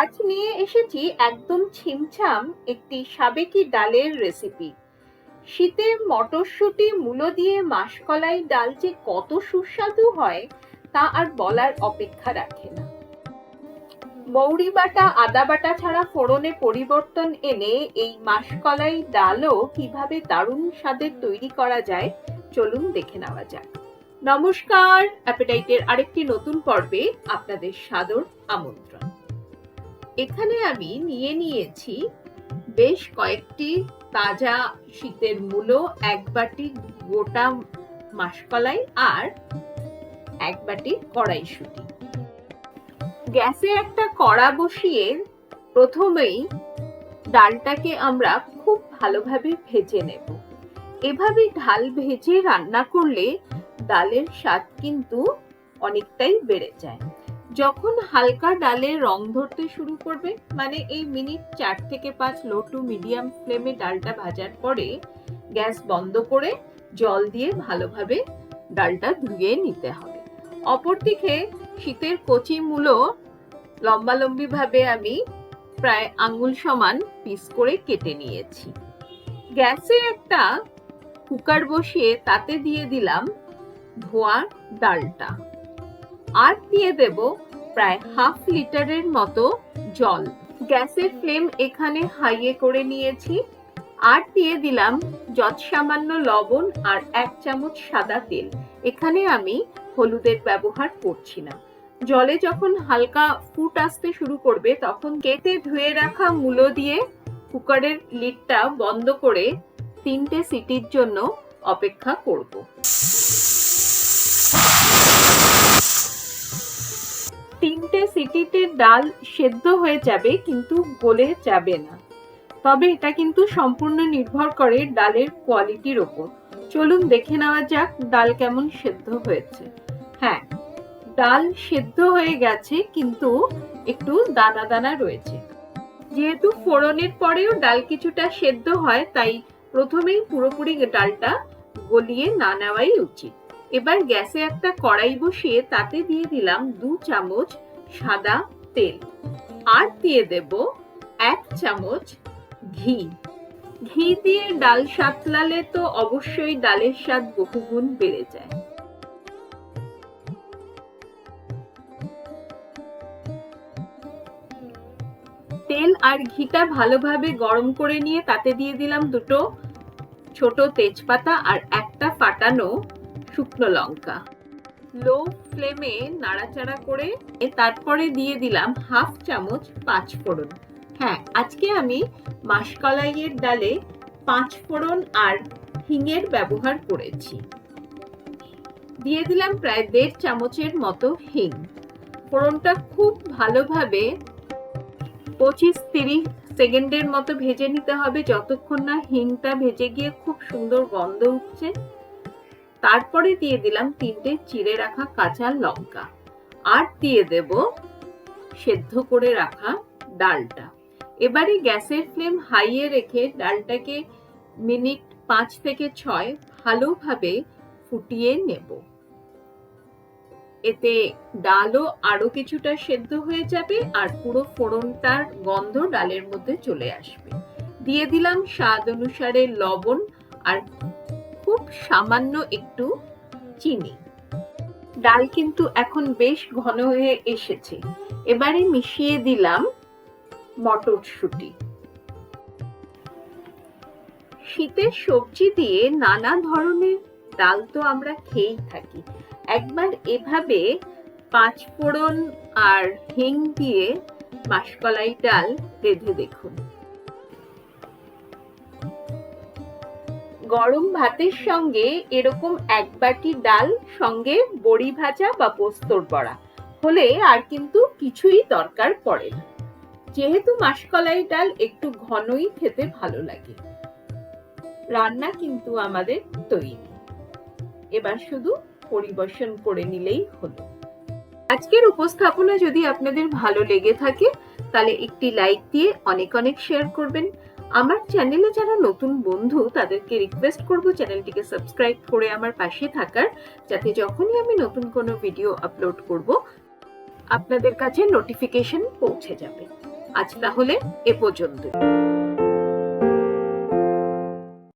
আজ নিয়ে এসেছি একদম ছিমছাম একটি সাবেকি ডালের রেসিপি। শীতে মটরশুঁটি মূলো দিয়ে মাসকলাই ডাল যে কত সুস্বাদু হয় তা আর বলার অপেক্ষা রাখে না। মৌরি বাটা আদা বাটা ছাড়া ফোড়নে পরিবর্তন এনে এই মাসকলাই ডালও কিভাবে দারুণ স্বাদের তৈরি করা যায় চলুন দেখে নেওয়া যাক। নমস্কার, অ্যাপেটাইটের আরেকটি নতুন পর্বে আপনাদের সাদর আমন্ত্রণ। এখানে আমি নিয়ে নিয়েছি বেশ কয়েকটি তাজা শীতের মূলো, এক বাটি গোটা মাসকলাই আর এক বাটি কড়াইশুঁটি। গ্যাসে একটা কড়া বসিয়ে প্রথমেই ডালটাকে আমরা খুব ভালোভাবে ভেজে নেব। এভাবে ডাল ভেজে রান্না করলে ডালের স্বাদ কিন্তু অনেকটাই বেড়ে যায়। যখন হালকা ডালে রং ধরতে শুরু করবে, মানে এই মিনিট 4 থেকে 5 লো টু মিডিয়াম ফ্লেমে ডালটা ভাজার পরে গ্যাস বন্ধ করে জল দিয়ে ভালোভাবে ডালটা ধুয়ে নিতে হবে। অপরদিকে শীতের কচি মূলো লম্বালম্বি ভাবে আমি প্রায় আঙ্গুল সমান পিস করে কেটে নিয়েছি। গ্যাসে একটা কুকার বসিয়ে তাতে দিয়ে দিলাম ধোয়া ডালটা আর দিয়ে দেব প্রায় হাফ লিটারের মতো জল। গ্যাসের ফ্লেম এখানে হাইয়ে করে নিয়েছি আর দিয়ে দিলাম যৎসামান্য লবণ আর 1 চামচ সাদা তেল। এখানে আমি হলুদের ব্যবহার করছি না। জলে যখন হালকা ফুট আসতে শুরু করবে তখন কেটে ধুয়ে রাখা মূলো দিয়ে কুকারের লিডটা বন্ধ করে 3টে সিটির জন্য অপেক্ষা করব। 3টে সিটিতে ডাল সেদ্ধ হয়ে যাবে কিন্তু গলে যাবে না। তবে এটা কিন্তু সম্পূর্ণ নির্ভর করে ডালের কোয়ালিটির উপর। চলুন দেখে নেওয়া যাক ডাল কেমন সেদ্ধ হয়েছে। হ্যাঁ, ডাল সেদ্ধ হয়ে গেছে কিন্তু একটু দানা দানা রয়েছে। যেহেতু ফোড়নের পরেও ডাল কিছুটা সেদ্ধ হয়, তাই প্রথমেই পুরোপুরি ডালটা গলিয়ে না নেওয়াই উচিত। এবার গ্যাসে একটা কড়াই বসিয়ে তাতে দিয়ে দিলাম 2 চামচ সাদা তেল আর দিয়ে দেব 1 চামচ ঘি। ঘি দিয়ে ডাল সাতলালে তো অবশ্যই ডালের স্বাদ বহুগুণ বেড়ে যায়। তেল আর ঘিটা ভালোভাবে গরম করে নিয়ে তাতে দিয়ে দিলাম 2টো ছোট তেজপাতা আর একটা ফাটানো শুকনো লঙ্কা। লো ফ্লেমে নাড়াচাড়া করে তারপরে দিয়ে দিলাম হাফ চামচ 5 ফোড়ন। হ্যাঁ, আজকে আমি মাসকলাইয়ের ডালে 5 ফোড়ন আর হিঙের ব্যবহার করেছি। দিয়ে দিলাম প্রায় 1.5 চামচের মতো হিং। ফোড়নটা খুব ভালোভাবে 25-30 সেকেন্ডের মতো ভেজে নিতে হবে, যতক্ষণ না হিংটা ভেজে গিয়ে খুব সুন্দর গন্ধ উঠছে। তারপরে দিয়ে দিলাম 3টে চিড়ে রাখা কাঁচা লঙ্কা আর দিয়ে দেব সেদ্ধ করে রাখা ডালটা। এবারে গ্যাসের ফ্লেম হাইয়ে রেখে ডালটাকে মিনিট 5 থেকে 6 ভালোভাবে ফুটিয়ে নেব। এতে ডালও আরো কিছুটা সেদ্ধ হয়ে যাবে আর পুরো ফোড়নটার গন্ধ ডালের মধ্যে চলে আসবে। দিয়ে দিলাম স্বাদ অনুসারে লবণ আর খুব সামান্য একটু চিনি। ডাল কিন্তু এখন বেশ ঘন হয়ে এসেছে। এবারে মিশিয়ে দিলাম মটরশুঁটি। শীতের সবজি দিয়ে নানা ধরনের ডাল তো আমরা খেয়েই থাকি। একবার এভাবে 5 ফোড়ন আর হিং দিয়ে মাসকলাই ডাল রেঁধে দেখুন। গরম ভাতের সঙ্গে এরকম 1 বাটি ডাল সঙ্গে বড়ি ভাজা বা পোস্তর বড়া হলে আর কিন্তু কিছুই দরকার পড়ে না। যেহেতু মাসকলাই ডাল একটু ঘনই খেতে ভালো লাগে। রান্না কিন্তু আমাদের তৈরি। এবার শুধু পরিবেশন করে নিলেই হলো। আজকের উপস্থাপনা যদি আপনাদের ভালো লেগে থাকে তাহলে একটি লাইক দিয়ে অনেক অনেক শেয়ার করবেন। আমার চ্যানেলে যারা নতুন বন্ধু তাদেরকে রিকোয়েস্ট করব চ্যানেলটিকে সাবস্ক্রাইব করে আমার পাশে থাকার, যাতে যখনই আমি নতুন কোনো ভিডিও আপলোড করব আপনাদের কাছে নোটিফিকেশন পৌঁছে যাবে। আজ তাহলে এ পর্যন্ত।